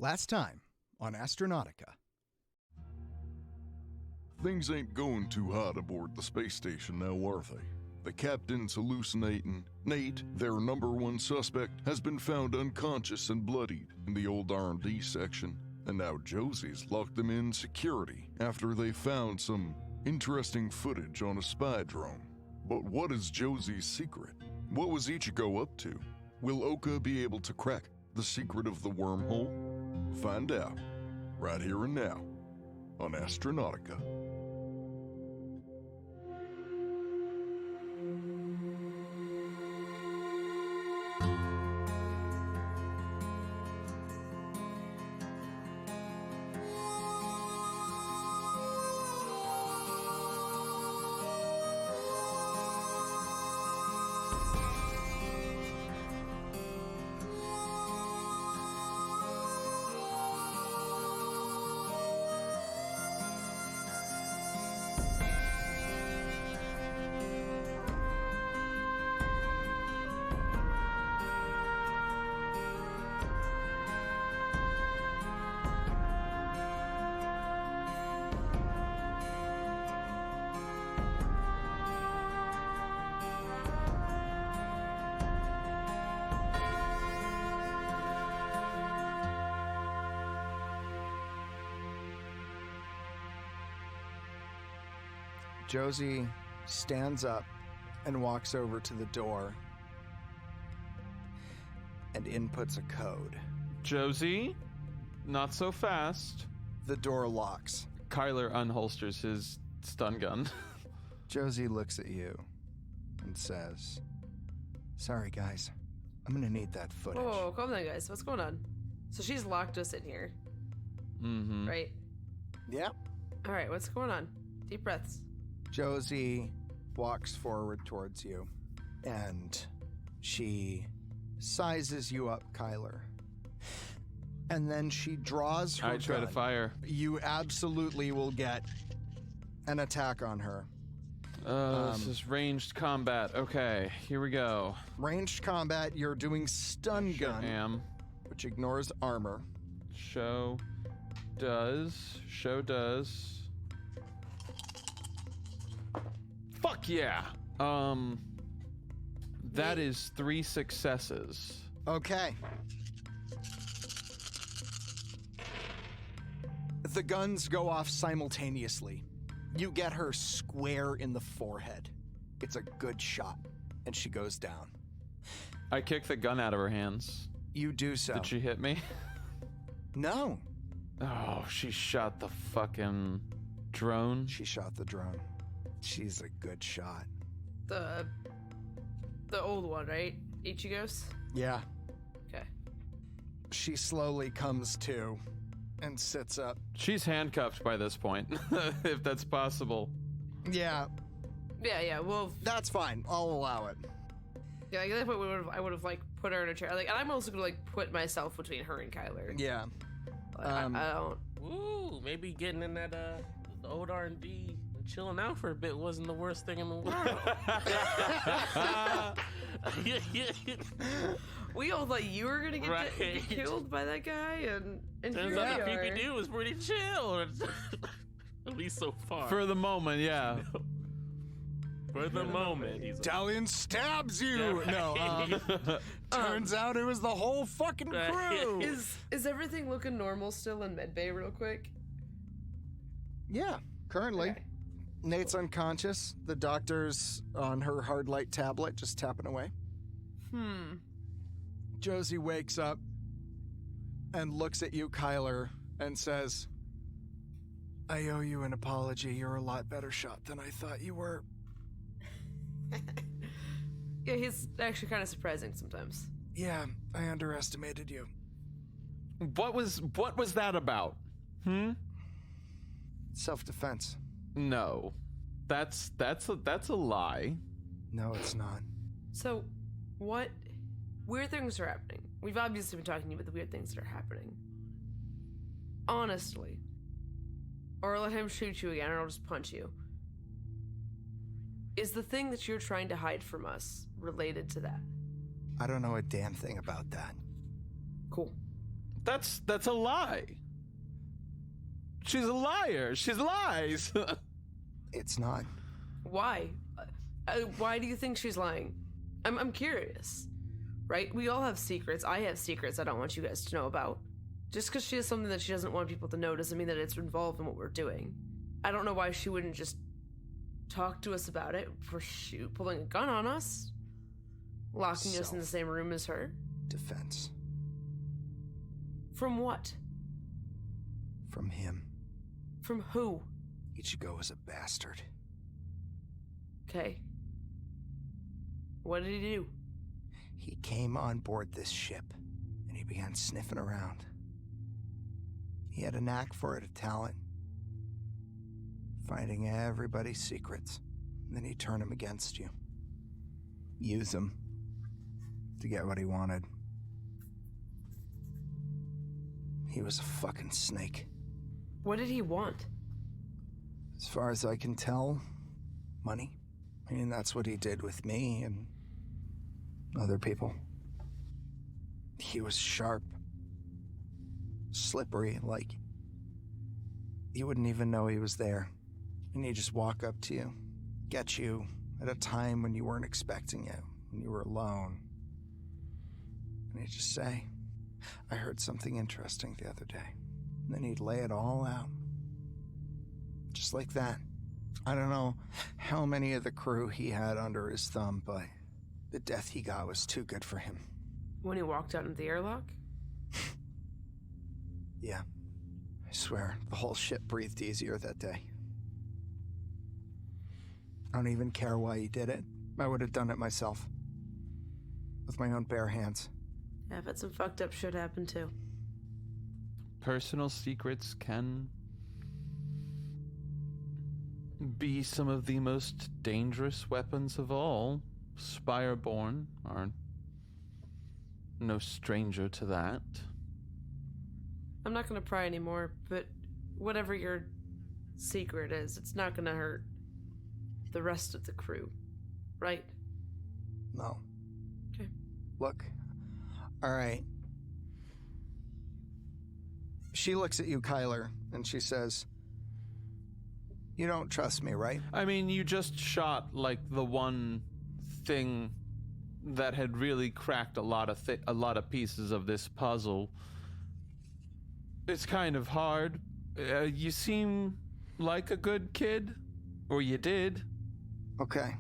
Last time on Astronautica. Things ain't going too hot aboard the space station now, are they? The captain's hallucinating. Nate, their number one suspect, has been found unconscious and bloodied in the old R&D section. And now Josie's locked them in security after they found some interesting footage on a spy drone. But what is Josie's secret? What was Ichigo up to? Will Oka be able to crack the secret of the wormhole? Find out right here and now on Astronautica. Josie stands up and walks over to the door and inputs a code. Josie, not so fast. The door locks. Kyler unholsters his stun gun. Josie looks at you and says, "Sorry, guys. I'm gonna need that footage." Oh, calm down, guys. What's going on? So she's locked us in here. Mm-hmm. Right? Yeah. All right, what's going on? Deep breaths. Josie walks forward towards you, and she sizes you up, Kyler. And then she draws her I try gun. to fire. You absolutely will get an attack on her. This is ranged combat. Okay, here we go. Ranged combat, you're doing stun gun, Am. which ignores armor. Show does. Fuck yeah! That is 3 successes. Okay. The guns go off simultaneously. You get her square in the forehead. It's a good shot, and she goes down. I kick the gun out of her hands. You do so. Did she hit me? No. Oh, she shot the fucking drone. She shot the drone. She's a good shot. The old one, right? Ichigo's? Yeah. Okay. She slowly comes to and sits up. She's handcuffed by this point, if that's possible. Yeah, Yeah, well, that's fine. I'll allow it. yeah, like, at that point I would have like put her in a chair. Like, and I'm also gonna like put myself between her and Kyler. Yeah. Like, I don't. Ooh, maybe getting in that the old R&D and chilling out for a bit wasn't the worst thing in the world. We all thought you were gonna get Right. killed by that guy, and Turns here out the we creepy are. dude was pretty chill. At least so far. For the moment, yeah. For the moment, he's Dalian stabs you! Yeah, No, turns out it was the whole fucking crew! Is everything looking normal still in medbay real quick? Yeah, currently. Okay. Nate's unconscious. The doctor's on her hard light tablet, just tapping away. Josie wakes up and looks at you, Kyler, and says, "I owe you an apology. You're a lot better shot than I thought you were." Yeah, he's actually kind of surprising sometimes. Yeah, I underestimated you. What was that about? Self-defense. No. That's a lie. No, it's not. So, what weird things are happening? We've obviously been talking about the weird things that are happening. Honestly. Or let him shoot you again, or I'll just punch you. Is the thing that you're trying to hide from us related to that? I don't know a damn thing about that. Cool. That's a lie. She's a liar. She lies. It's not. Why? Why do you think she's lying? I'm curious, right? We all have secrets. I have secrets I don't want you guys to know about. Just because she has something that she doesn't want people to know doesn't mean that it's involved in what we're doing. I don't know why she wouldn't just talk to us about it for pulling a gun on us, locking us in the same room as her. Defense. From what? From him. From who? Ichigo is a bastard. Okay. What did he do? He came on board this ship, and he began sniffing around. He had a knack for it, a talent. Finding everybody's secrets. And then he'd turn them against you. Use them to get what he wanted. He was a fucking snake. What did he want? As far as I can tell, money. I mean, that's what he did with me and other people. He was sharp. Slippery, like you wouldn't even know he was there. And he'd just walk up to you, get you at a time when you weren't expecting it, when you were alone. And he'd just say, I heard something interesting the other day. And then he'd lay it all out. Just like that. I don't know how many of the crew he had under his thumb, but the death he got was too good for him. When he walked out into the airlock? Yeah. I swear, the whole ship breathed easier that day. I don't even care why he did it. I would have done it myself. With my own bare hands. Yeah, I've had some fucked up shit happen too. Personal secrets can be some of the most dangerous weapons of all. Spireborn are no stranger to that. I'm not gonna pry anymore, but whatever your secret is, it's not gonna hurt the rest of the crew, right? No. Okay. Look. All right. She looks at you, Kyler, and she says, you don't trust me, right? I mean, you just shot, like, the one thing that had really cracked a lot of pieces of this puzzle. It's kind of hard. You seem like a good kid. Or you did. Okay.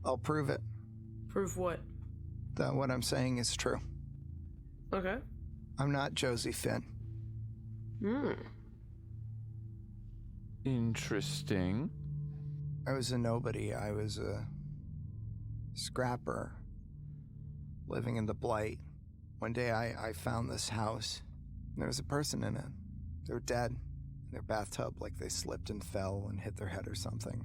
I'll prove it. Prove what? That what I'm saying is true. Okay. I'm not Josie Finn. Interesting. I was a nobody. I was a scrapper living in the blight. One day I found this house. There was a person in it. They were dead in their bathtub, like they slipped and fell and hit their head or something.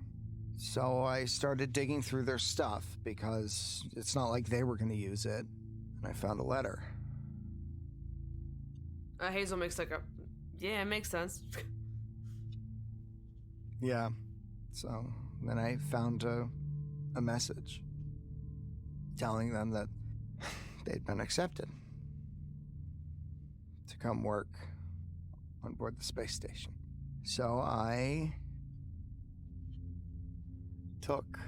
So I started digging through their stuff because it's not like they were going to use it. And I found a letter. Hazel makes like a... Yeah, it makes sense. Yeah. So then I found a message telling them that they'd been accepted to come work on board the space station. So I took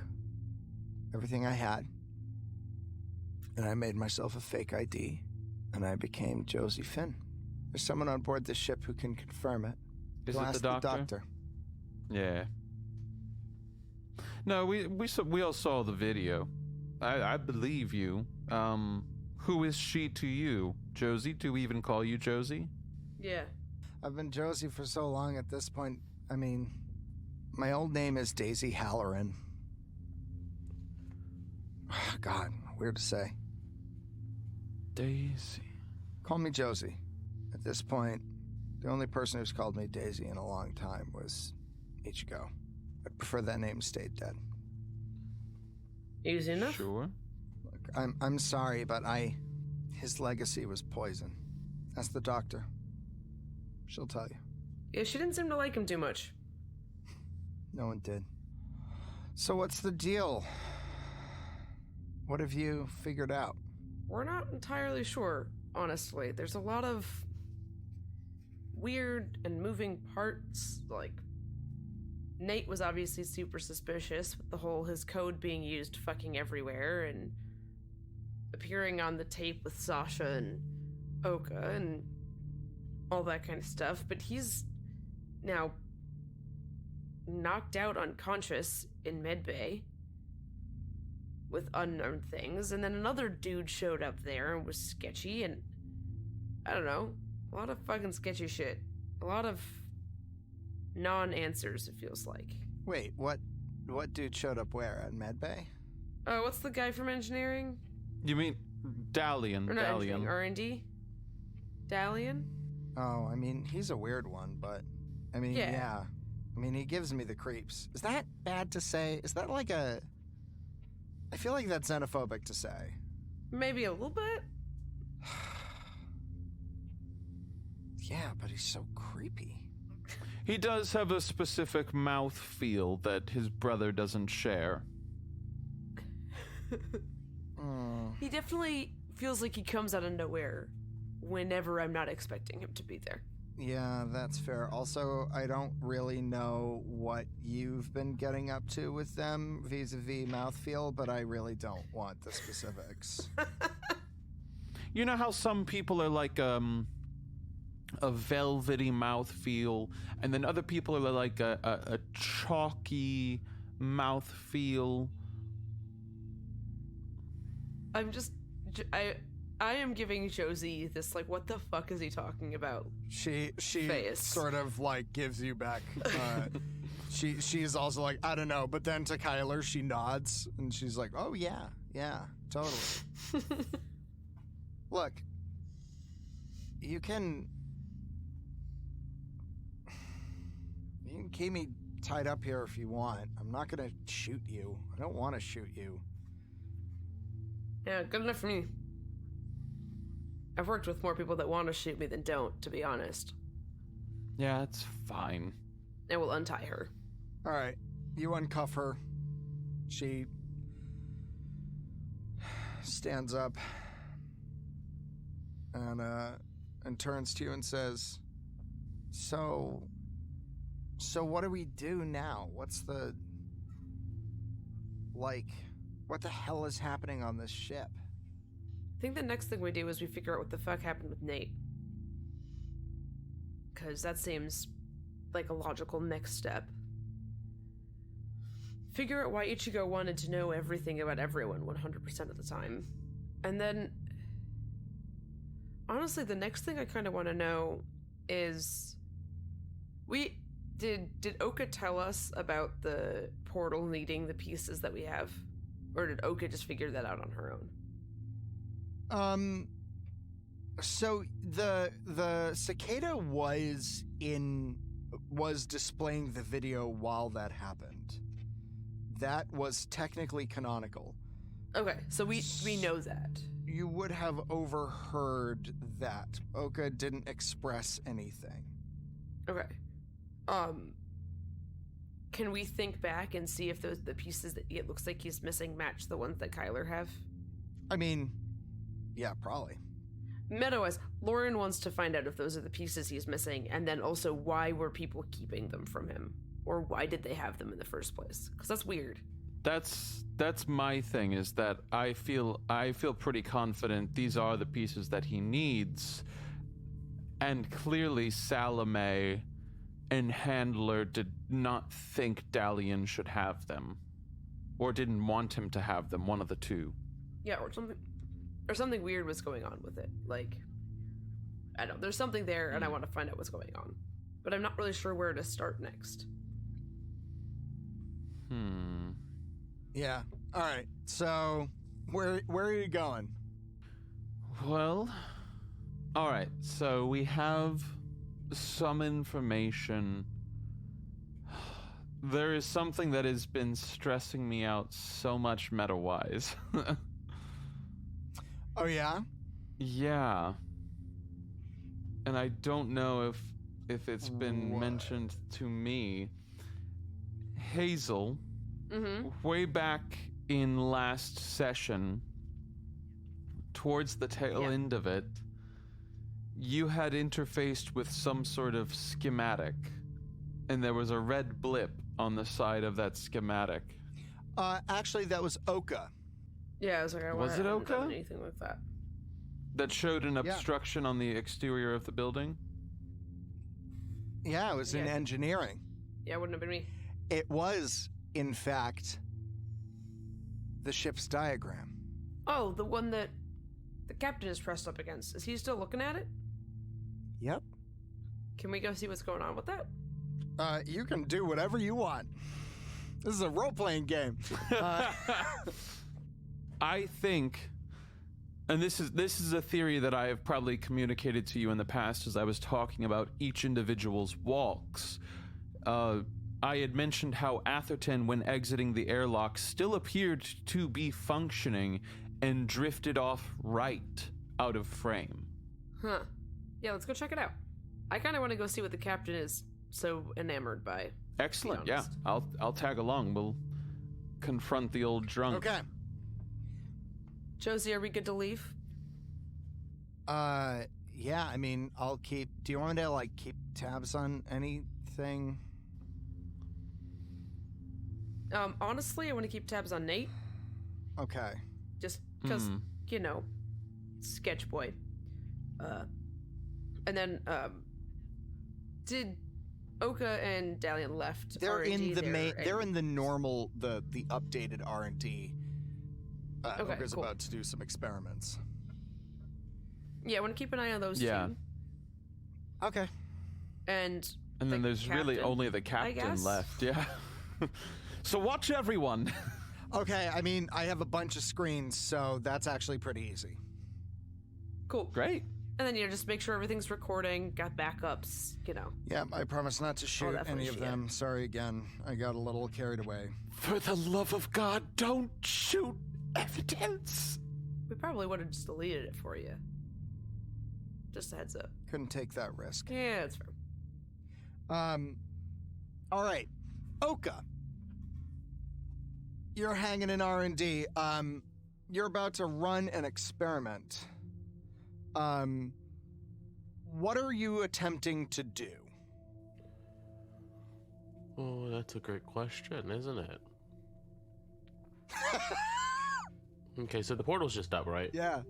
everything I had and I made myself a fake ID and I became Josie Finn. There's someone on board this ship who can confirm it. Is Go it ask the doctor? Yeah. No, we all saw the video. I believe you. Who is she to you? Josie? Do we even call you Josie? Yeah. I've been Josie for so long at this point. I mean, my old name is Daisy Halloran. God, weird to say. Daisy. Call me Josie. At this point, the only person who's called me Daisy in a long time was Ichigo. I'd prefer that name stayed dead. Easy enough? Sure. Look, I'm sorry, but his legacy was poison. Ask the doctor. She'll tell you. Yeah, she didn't seem to like him too much. No one did. So what's the deal? What have you figured out? We're not entirely sure, honestly. There's a lot of weird and moving parts. Like, Nate was obviously super suspicious with the whole his code being used fucking everywhere and appearing on the tape with Sasha and Oka and all that kind of stuff. But he's now knocked out unconscious in medbay with unknown things, and then another dude showed up there and was sketchy, and I don't know, a lot of fucking sketchy shit. A lot of non-answers, it feels like. Wait, what dude showed up where? At medbay? Oh, what's the guy from engineering? You mean Dalian? Or not Dalian. engineering, R&D? Dalian? Oh, I mean, he's a weird one, but I mean, yeah. I mean, he gives me the creeps. Is that bad to say? Is that like a... I feel like that's xenophobic to say. Maybe a little bit? Yeah, but he's so creepy. He does have a specific mouth feel that his brother doesn't share. He definitely feels like he comes out of nowhere whenever I'm not expecting him to be there. Yeah, that's fair. Also, I don't really know what you've been getting up to with them vis-a-vis mouthfeel, but I really don't want the specifics. You know how some people are like a velvety mouthfeel, and then other people are like a chalky mouthfeel. I am giving Josie this, like, what the fuck is he talking about? She face. Sort of like gives you back. She's also like, I don't know, but then to Kyler she nods and she's like, oh yeah, totally. Look, you can keep me tied up here if you want. I'm not gonna shoot you. I don't want to shoot you. Yeah, good enough for me. I've worked with more people that want to shoot me than don't, to be honest. Yeah, it's fine. I will untie her. All right, you uncuff her. She stands up and turns to you and says, So what do we do now? What's the... Like, what the hell is happening on this ship? I think the next thing we do is we figure out what the fuck happened with Nate. Because that seems like a logical next step. Figure out why Ichigo wanted to know everything about everyone 100% of the time. And then, honestly, the next thing I kind of want to know is... Did Oka tell us about the portal needing the pieces that we have? Or did Oka just figure that out on her own? So the cicada was displaying the video while that happened. That was technically canonical. Okay, so we know that. You would have overheard that. Oka didn't express anything. Okay. Can we think back and see if the pieces that it looks like he's missing match the ones that Kyler have? I mean, yeah, probably. Meta-wise, Lauren wants to find out if those are the pieces he's missing, and then also why were people keeping them from him? Or why did they have them in the first place? Because that's weird. That's my thing, is that I feel pretty confident these are the pieces that he needs, and clearly Salome and Handler did not think Dalian should have them, or didn't want him to have them, one of the two. Yeah, or something weird was going on with it. Like, I don't know, there's something there and I want to find out what's going on. But I'm not really sure where to start next. Yeah. All right. So, where are you going? Well, all right. So we have some information. There is something that has been stressing me out so much meta-wise. Oh, yeah? Yeah. And I don't know if it's been mentioned to me. Hazel, way back in last session, towards the tail end of it, you had interfaced with some sort of schematic, and there was a red blip on the side of that schematic. Actually, that was Oka. Yeah, I was like, I Was it haven't Oka? done anything with that. That showed an obstruction on the exterior of the building? Yeah, it was in engineering. Yeah, it wouldn't have been me. It was, in fact, the ship's diagram. Oh, the one that the captain is pressed up against. Is he still looking at it? Yep. Can we go see what's going on with that? You can do whatever you want. This is a role-playing game. I think, and this is a theory that I have probably communicated to you in the past as I was talking about each individual's walks. I had mentioned how Atherton, when exiting the airlock, still appeared to be functioning and drifted off right out of frame. Huh. Yeah, let's go check it out. I kind of want to go see what the captain is so enamored by. Excellent. Yeah, I'll tag along. We'll confront the old drunk. Okay. Josie, are we good to leave? Yeah, I mean, I'll keep... Do you want me to, like, keep tabs on anything? Honestly, I want to keep tabs on Nate. Okay. Just because, you know, sketch boy. And then, did Oka and Dalian left? They're R&D in the there, main... and- They're in the normal, the updated R&D. Okay, Oka's cool. about to do some experiments. Yeah, I want to keep an eye on those Yeah. two. Okay. And And then the there's really captain, only the I captain guess? left. Yeah. So watch everyone. Okay, I mean, I have a bunch of screens, so that's actually pretty easy. Cool. Great. And then, you know, just make sure everything's recording, got backups, you know. Yeah, I promise not to shoot that fun any of shit. them. Sorry again. I got a little carried away. For the love of God, don't shoot evidence. We probably would have just deleted it for you. Just a heads up. Couldn't take that risk. Yeah, that's fair. All right. Oka. You're hanging in R&D. You're about to run an experiment. What are you attempting to do? Oh, that's a great question, isn't it? Okay, so the portal's just up, right? Yeah.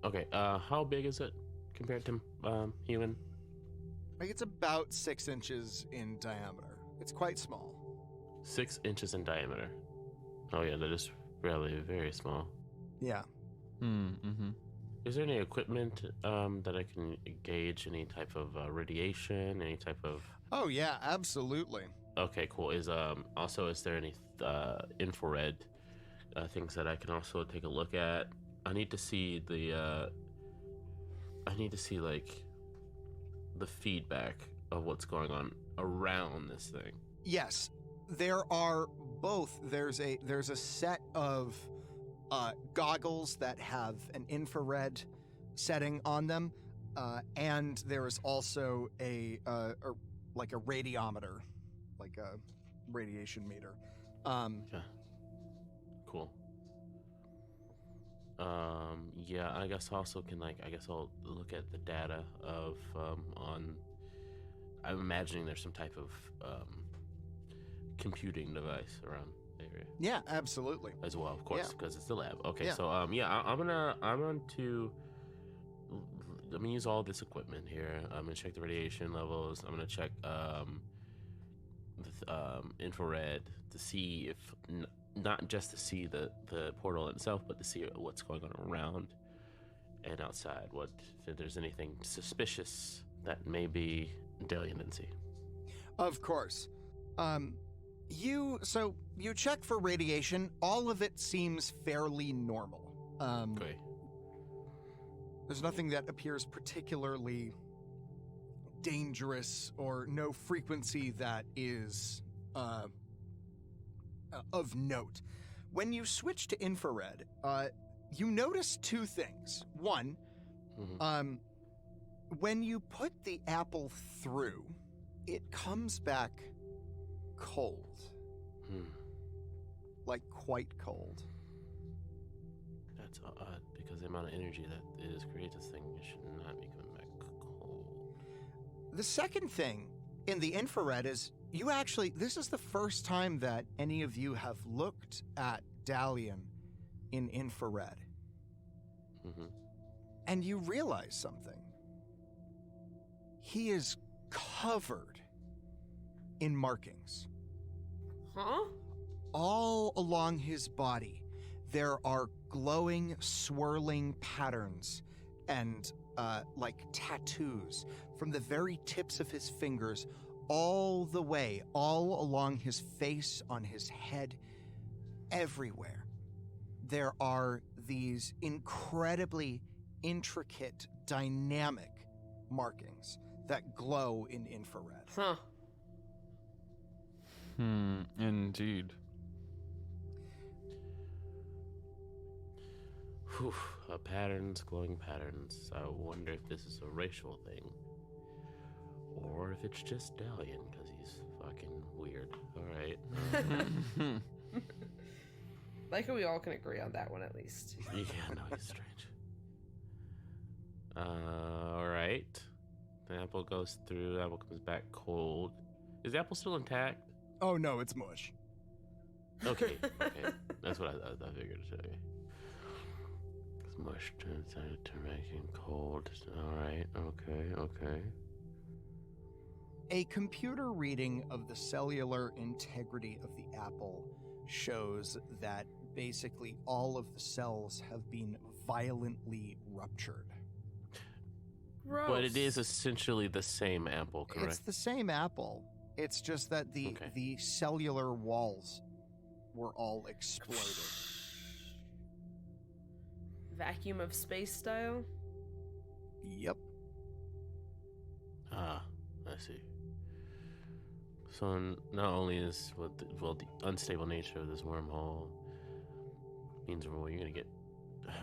Okay, how big is it compared to human? Like it's about 6 inches in diameter. It's quite small. 6 inches in diameter. Oh yeah, that is really very small. Yeah. Mm-hmm. Is there any equipment that I can gauge any type of radiation, any type of? Oh yeah, absolutely. Okay, cool. Is there any infrared things that I can also take a look at? I need to see like the feedback of what's going on around this thing. Yes, there are both. There's a set of goggles that have an infrared setting on them, and there is also a radiometer, like a radiation meter. Yeah. Cool. Yeah, I guess also I'll look at the data of I'm imagining there's some type of computing device around the area Yeah, absolutely. as well, of course, Yeah. because it's the lab. Okay, Yeah. so I'm going to use all this equipment here. I'm gonna check the radiation levels. I'm gonna check the infrared to see if not just to see the portal itself, but to see what's going on around and outside. If there's anything suspicious that may be Daliancy. Of course. You check for radiation. All of it seems fairly normal. Okay. There's nothing that appears particularly dangerous or no frequency that is of note. When you switch to infrared, you notice two things. One, Mhm. when you put the apple through, it comes back cold. Hmm. Like quite cold. That's odd because the amount of energy that it is create this thing, it should not be coming back cold. The second thing in the infrared is this is the first time that any of you have looked at Dalian in infrared. Mm-hmm. And you realize something. He is covered in markings. Huh? All along his body, there are glowing, swirling patterns and like tattoos from the very tips of his fingers all the way, all along his face, on his head, everywhere. There are these incredibly intricate, dynamic markings that glow in infrared. Huh. Indeed. Whew, patterns, glowing patterns. I wonder if this is a racial thing. Or if it's just Dalian, because he's fucking weird. Alright. Like how we all can agree on that one at least. Yeah, no, he's strange. Alright. The apple goes through, the apple comes back cold. Is the apple still intact? Oh no, it's mush. Okay. That's what I figured. Okay. It's mush turns to making cold. Alright, okay. A computer reading of the cellular integrity of the apple shows that basically all of the cells have been violently ruptured. Gross. But it is essentially the same apple, correct? It's the same apple. It's just that the cellular walls were all exploded. Vacuum of space style? Yep. Ah, I see. So not only is the unstable nature of this wormhole means you're going to get,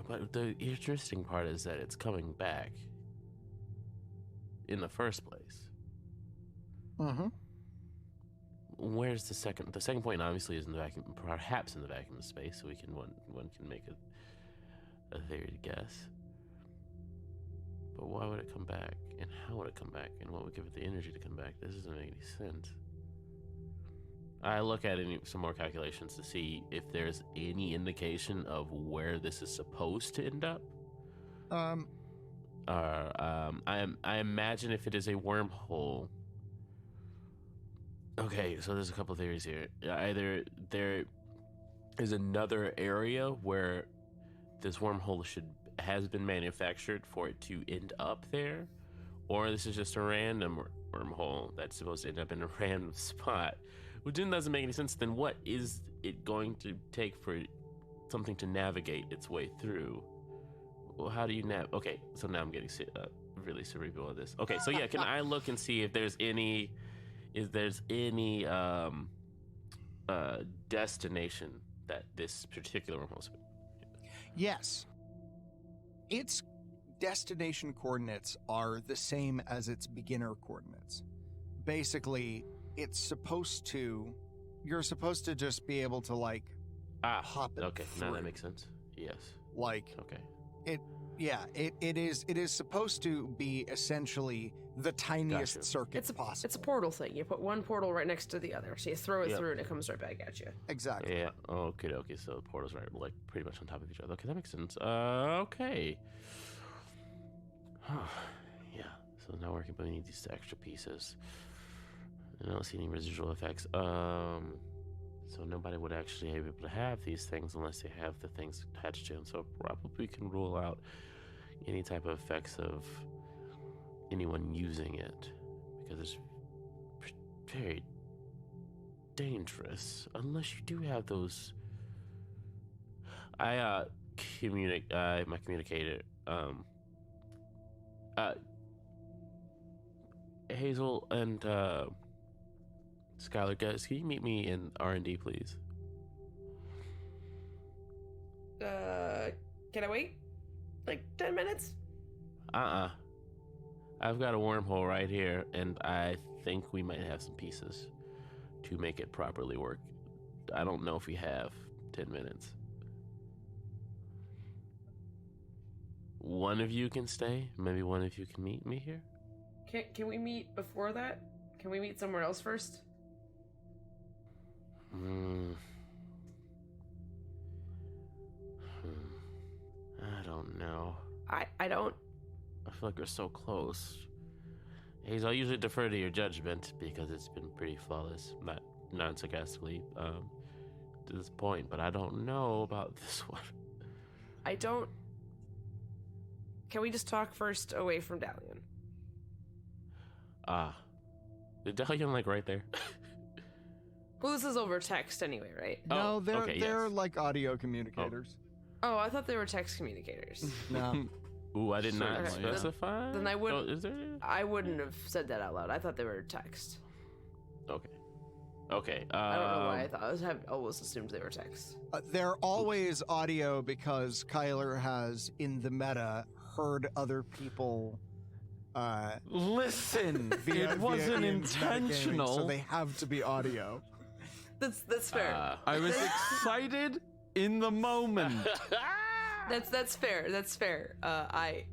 but the interesting part is that it's coming back in the first place. Mm-hmm. Where's the second? The second point obviously is in the vacuum, perhaps in the vacuum of space. So one can make a theory to guess. But why would it come back, and how would it come back, and what would give it the energy to come back? This doesn't make any sense. I look at some more calculations to see if there's any indication of where this is supposed to end up. I imagine if it is a wormhole. Okay, so there's a couple theories here. Either there is another area where this wormhole has been manufactured for it to end up there, or this is just a random wormhole that's supposed to end up in a random spot, which then doesn't make any sense. Then what is it going to take for something to navigate its way through? Well, how do you Okay, so now I'm getting really cerebral with this. Okay, so yeah, can I look and see if there's any destination that this particular wormhole is? Yes. Its destination coordinates are the same as its beginner coordinates. Basically, you're supposed to just be able to hop it Okay, through. now that makes sense. Yes. Okay. It is supposed to be essentially the tiniest Gotcha. circuit possible. It's a portal thing. You put one portal right next to the other, so you throw it through and it comes right back at you. Exactly. Yeah. Okay. So the portals are pretty much on top of each other. Okay, that makes sense. Okay. Yeah. So now we're going to need these extra pieces. I don't see any residual effects. So nobody would actually be able to have these things unless they have the things attached to them. So probably can rule out any type of effects of anyone using it, because it's very dangerous unless you do have those. My communicator. Hazel and Skylar, guys, can you meet me in R&D, please? Can I wait? 10 minutes? I've got a wormhole right here, and I think we might have some pieces to make it properly work. I don't know if we have 10 minutes. one of you can stay. Maybe one of you can meet me here. Can we meet before that? Can we meet somewhere else first? I don't know. I don't. I feel like we're so close. Hazel, I usually defer to your judgment because it's been pretty flawless, not non-sarcastically, to this point, but I don't know about this one. I don't. Can we just talk first away from Dalian? The Dalian like right there? Well, this is over text anyway, right? No, they're okay, they're yes. like audio communicators. Oh, I thought they were text communicators. No. Ooh, I did not Certainly. specify. Then I would. Oh, is there? I wouldn't have said that out loud. I thought they were text. Okay. I don't know why I thought. I always assumed they were text. They're always audio because Kyler has, in the meta, heard other people. Listen, Via it wasn't Ian's metagaming, intentional. so they have to be audio. That's fair. I was excited in the moment. That's fair. That's fair. I.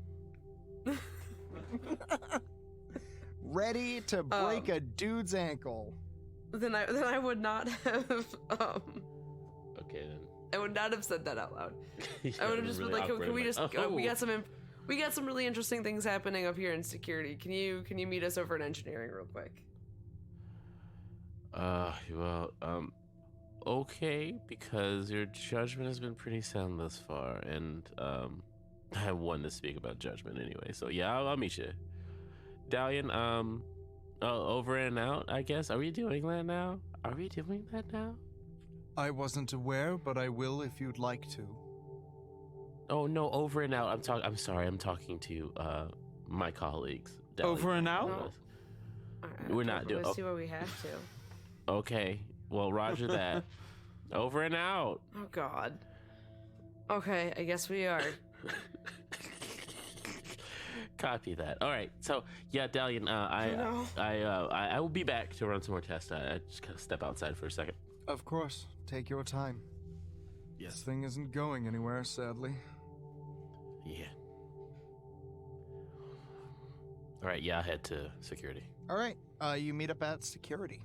Ready to break a dude's ankle. Then I would not have. Okay then. I would not have said that out loud. Yeah, I would have just really been like, awkward, can we just? oh. We got some really interesting things happening up here in security. Can you meet us over in engineering real quick? Okay, because your judgment has been pretty sound thus far, and I wanted to speak about judgment anyway. So yeah, I'll meet you, Dalian. Over and out, I guess. Are we doing that now? I wasn't aware, but I will if you'd like to. Oh no, over and out. I'm sorry. I'm talking to my colleagues. Dalian. Over and out? No. We're not doing. Let's see what we have to. Okay. Well, roger that. Over and out. Oh God. Okay, I guess we are. Copy that. All right. So yeah, Dalian, I will be back to run some more tests. I just gotta step outside for a second. Of course. Take your time. This thing isn't going anywhere, sadly. Yeah. All right. Yeah, I'll head to security. All right. You meet up at security.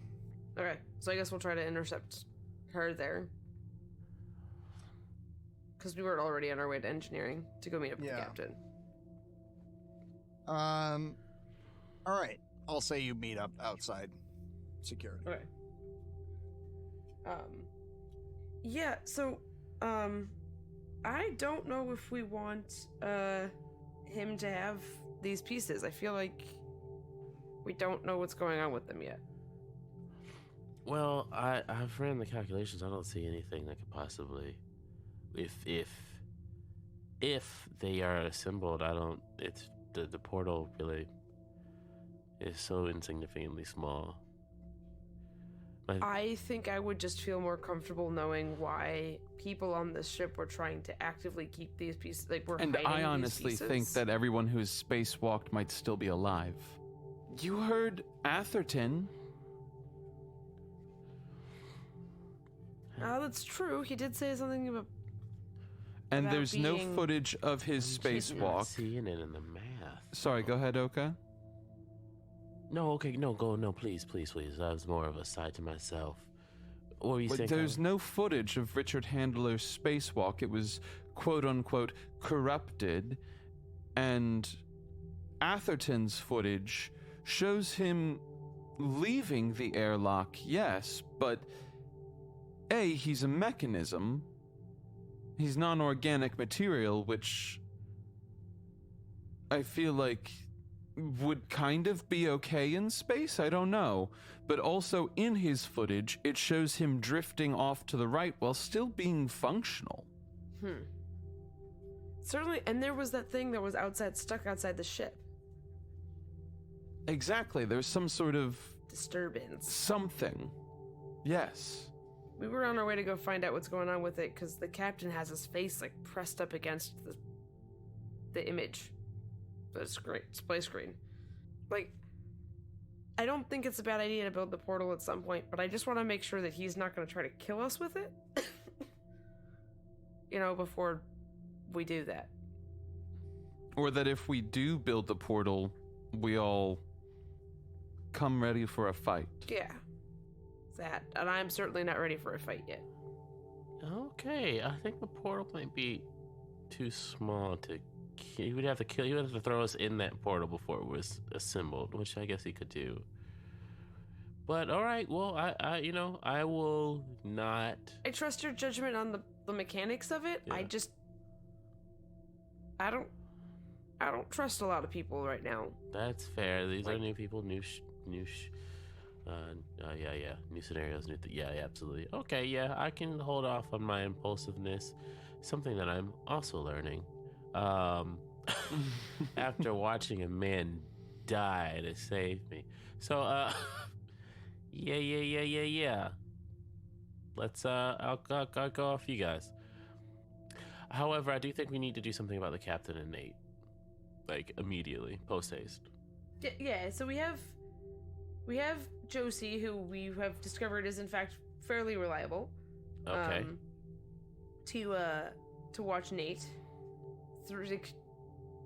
Okay, so I guess we'll try to intercept her there. Because we were already on our way to engineering to go meet up with the captain. All right. I'll say you meet up outside security. Okay. Yeah, so, I don't know if we want, him to have these pieces. I feel like we don't know what's going on with them yet. Well, I've ran the calculations. I don't see anything that could possibly, if they are assembled, it's the portal really is so insignificantly small. I think I would just feel more comfortable knowing why people on this ship were trying to actively keep these pieces, like we're And hiding I these honestly pieces. think that everyone who's spacewalked might still be alive. You heard Atherton. That's true. He did say something about. And About there's no being- footage of his Not spacewalk. seeing it in the math. Sorry, go ahead, Oka. No, okay, no, go, no, please. That was more of a side to myself. What were you saying? There's no footage of Richard Handler's spacewalk. It was quote-unquote corrupted. And Atherton's footage shows him leaving the airlock, yes, but A, he's a mechanism. He's non-organic material, which I feel like would kind of be okay in space, I don't know. But also in his footage, it shows him drifting off to the right while still being functional. Certainly, and there was that thing that was stuck outside the ship. Exactly, there's some sort of Disturbance. something. Yes. We were on our way to go find out what's going on with it because the captain has his face like pressed up against the image, the display screen. Like, I don't think it's a bad idea to build the portal at some point, but I just want to make sure that he's not going to try to kill us with it. Before we do that. Or that if we do build the portal, we all come ready for a fight. Yeah. That. And I'm certainly not ready for a fight yet. Okay, I think the portal might be too small to. He would have to kill. He would have to throw us in that portal before it was assembled, which I guess he could do. But all right, well, I will not. I trust your judgment on the mechanics of it. Yeah. I don't trust a lot of people right now. That's fair. These Like- are new people, new scenarios, yeah, absolutely. Okay, yeah, I can hold off on my impulsiveness. Something that I'm also learning. After watching a man die to save me. So, yeah. Let's, I'll go off you guys. However, I do think we need to do something about the captain and Nate. Like, immediately, post-haste. Yeah, so we have Josie, who we have discovered is in fact fairly reliable. Okay. To watch Nate through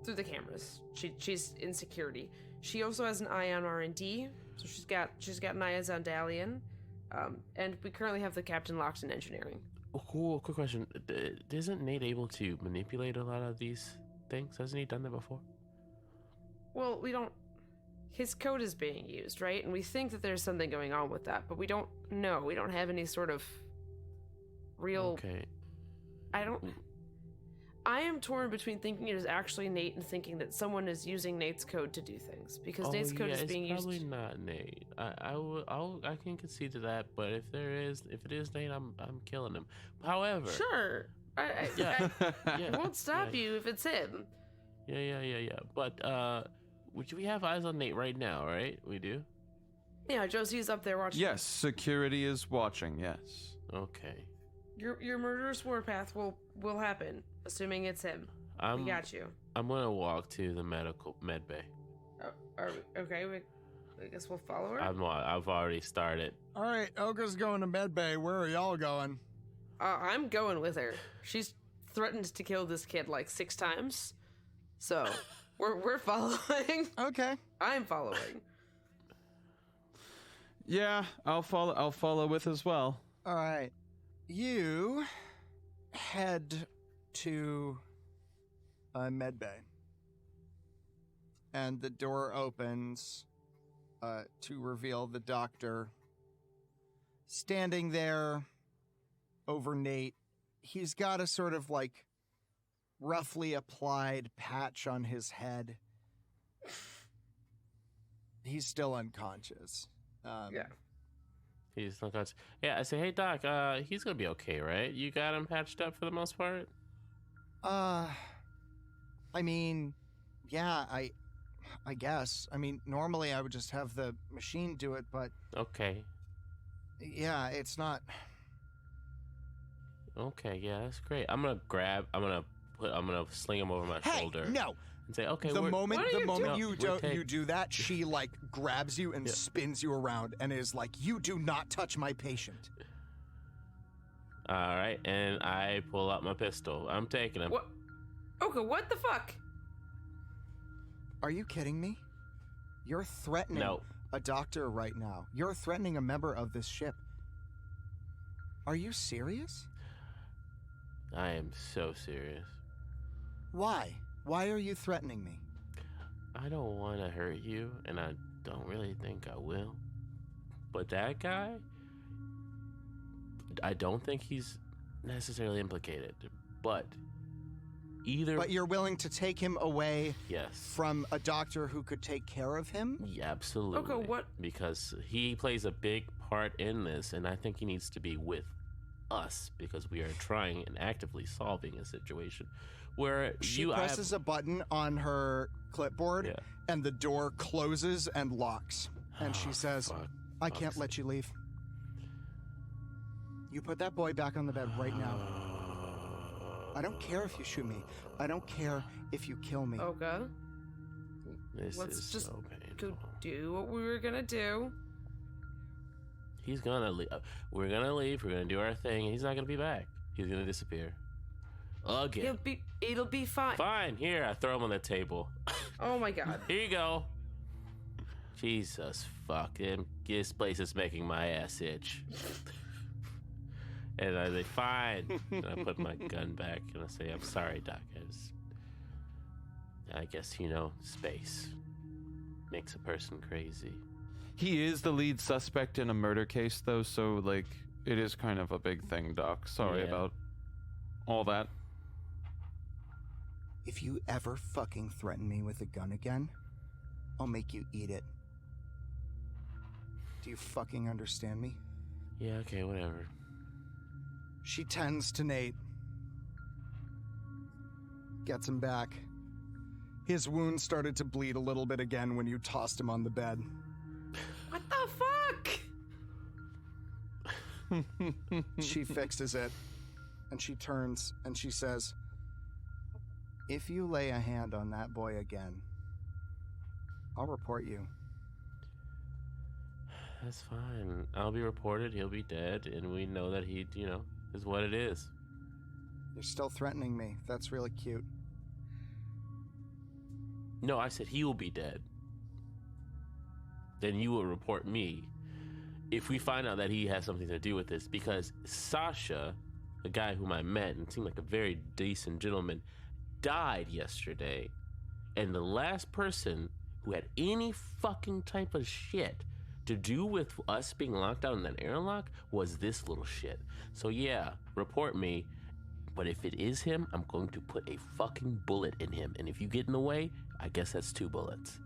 the cameras. She's in security. She also has an eye on R&D, so she's got an eye on Dalian. And we currently have the captain locked in engineering. Oh, cool. Quick question. Isn't Nate able to manipulate a lot of these things? Hasn't he done that before? Well, we don't. His code is being used, right? And we think that there's something going on with that, but we don't know. We don't have any sort of real. Okay. I am torn between thinking it is actually Nate and thinking that someone is using Nate's code to do things because Nate's code is being it's used. probably not Nate. I can concede to that, but if it is Nate, I'm killing him. However, Sure, I yeah, won't stop you if it's him. Yeah. But we have eyes on Nate right now, right? We do. Yeah, Josie's up there watching. Yes, security is watching, yes. Okay. Your murderous warpath will happen, assuming it's him. We got you. I'm gonna walk to the med bay. Okay? I guess we'll follow her. I've already started. All right, Oga's going to medbay. Where are y'all going? I'm going with her. She's threatened to kill this kid like 6 times, so we're following. Okay. I'm following. Yeah, I'll follow with as well. All right. You head to a medbay, and the door opens to reveal the doctor standing there over Nate. He's got a sort of like roughly applied patch on his head. He's still unconscious. Yeah. He's unconscious. Yeah, I say, hey Doc, he's gonna be okay, right? You got him patched up for the most part? I mean, yeah, I guess. I mean, normally I would just have the machine do it, but Okay. yeah, it's not. Okay, yeah, that's great. I'm gonna sling him over my Hey, shoulder no! and say, okay, The moment What are you doing? you do that, she like grabs you and Yeah. spins you around and is like, "You do not touch my patient." All right, and I pull out my pistol. I'm taking him. What? Okay, what the fuck? Are you kidding me? You're threatening No. a doctor right now. You're threatening a member of this ship. Are you serious? I am so serious. Why? Why are you threatening me? I don't want to hurt you, and I don't really think I will. But that guy, I don't think he's necessarily implicated. But But you're willing to take him away yes. from a doctor who could take care of him? Yeah, absolutely. Okay, what- Because he plays a big part in this, and I think he needs to be with us because we are trying and actively solving a situation where She presses a button on her clipboard, Yeah. and the door closes and locks. And she says, Fuck. I can't let you leave. You put that boy back on the bed right now. I don't care if you shoot me. I don't care if you kill me. Okay. This Let's is just so Go painful. do what we were gonna do. He's gonna leave. We're gonna leave. We're gonna do our thing. He's not gonna be back. He's gonna disappear. Again. It'll be fine. Fine. Here, I throw him on the table. Oh my god. Here you go. Jesus fuck. This place is making my ass itch. And I say, fine. And I put my gun back and I say, I'm sorry, Doc. I guess, space makes a person crazy. He is the lead suspect in a murder case, though, so, like, it is kind of a big thing, Doc. Sorry about all that. If you ever fucking threaten me with a gun again, I'll make you eat it. Do you fucking understand me? Yeah, okay, whatever. She tends to Nate. Gets him back. His wound started to bleed a little bit again when you tossed him on the bed. What the fuck? She fixes it, and she turns and she says, if you lay a hand on that boy again, I'll report you. That's fine. I'll be reported, he'll be dead, and we know that he, is what it is. You're still threatening me. That's really cute. No, I said he will be dead. Then you will report me if we find out that he has something to do with this, because Sasha, the guy whom I met and seemed like a very decent gentleman, died yesterday, and the last person who had any fucking type of shit to do with us being locked out in that airlock was this little shit. So yeah, report me, but if it is him, I'm going to put a fucking bullet in him, and if you get in the way, I guess that's 2 bullets.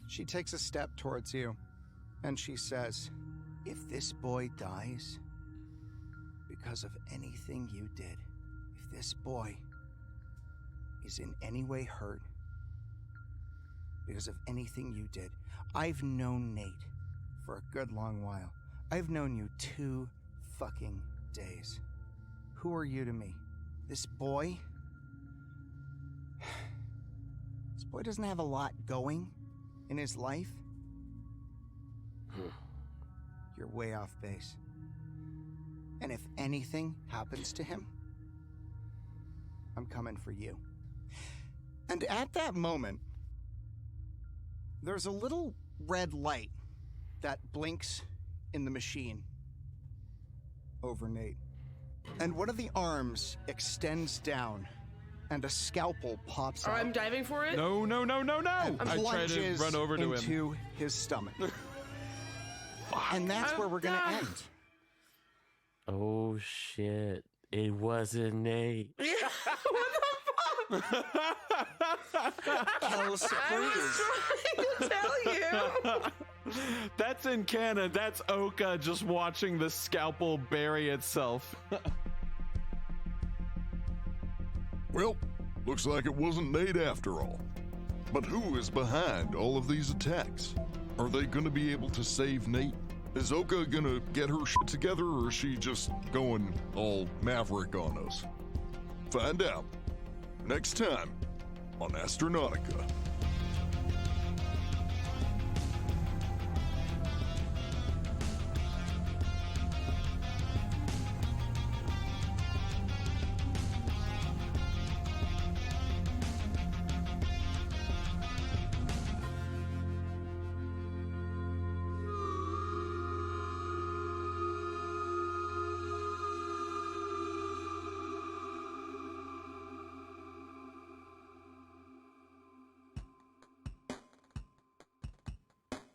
She takes a step towards you, and she says, if this boy dies because of anything you did, if this boy is in any way hurt because of anything you did, I've known Nate for a good long while. I've known you 2 fucking days. Who are you to me? This boy? This boy doesn't have a lot going in his life. You're way off base. And if anything happens to him, I'm coming for you. And at that moment, there's a little red light that blinks in the machine over Nate. And one of the arms extends down, and a scalpel pops out. I'm diving for it? No. And I try to plunges run over to him. into his stomach. And that's where we're going to end. Oh shit. It wasn't Nate. What the fuck? Hell surprise. I was trying to tell you. That's in canon. That's Oka just watching the scalpel bury itself. Well, looks like it wasn't Nate after all. But who is behind all of these attacks? Are they gonna be able to save Nate? Is Oka gonna get her shit together, or is she just going all maverick on us? Find out next time on Astronautica.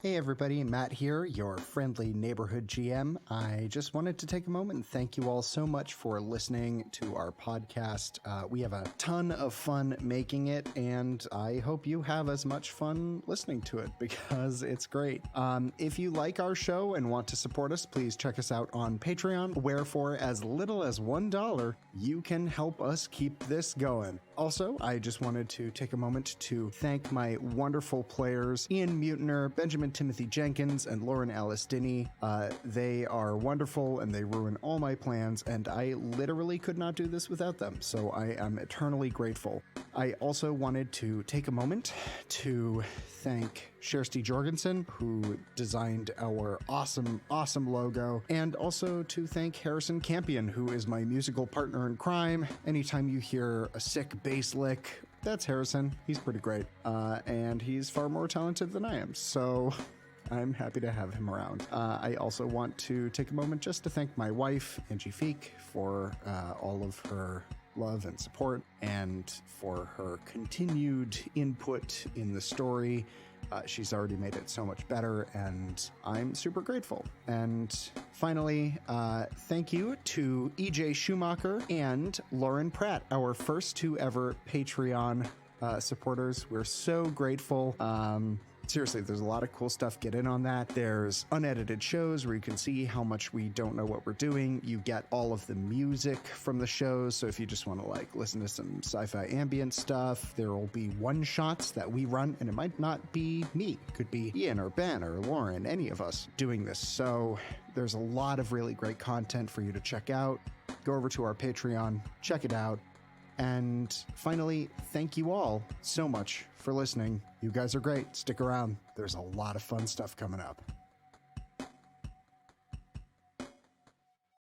Hey everybody, Matt here, your friendly neighborhood GM. I just wanted to take a moment and thank you all so much for listening to our podcast. We have a ton of fun making it, and I hope you have as much fun listening to it because it's great. If you like our show and want to support us, please check us out on Patreon, where for as little as $1, you can help us keep this going. Also, I just wanted to take a moment to thank my wonderful players, Ian Mutiner, Benjamin Timothy Jenkins and Lauren Alice Dinney. They are wonderful and they ruin all my plans, and I literally could not do this without them, so I am eternally grateful. I also wanted to take a moment to thank Kirsty Jorgensen, who designed our awesome logo, and also to thank Harrison Campion, who is my musical partner in crime. Anytime you hear a sick bass lick, that's Harrison. He's pretty great, and he's far more talented than I am, so I'm happy to have him around. I also want to take a moment just to thank my wife, Angie Feek, for all of her love and support, and for her continued input in the story. She's already made it so much better, and I'm super grateful. And finally, thank you to EJ Schumacher and Lauren Pratt, our first 2 ever Patreon supporters. We're so grateful. Seriously, there's a lot of cool stuff. Get in on that. There's unedited shows where you can see how much we don't know what we're doing. You get all of the music from the shows. So if you just want to like listen to some sci-fi ambient stuff, there will be one-shots that we run, and it might not be me. It could be Ian or Ben or Lauren, any of us doing this. So there's a lot of really great content for you to check out. Go over to our Patreon, check it out. And finally, thank you all so much for listening. You guys are great. Stick around. There's a lot of fun stuff coming up.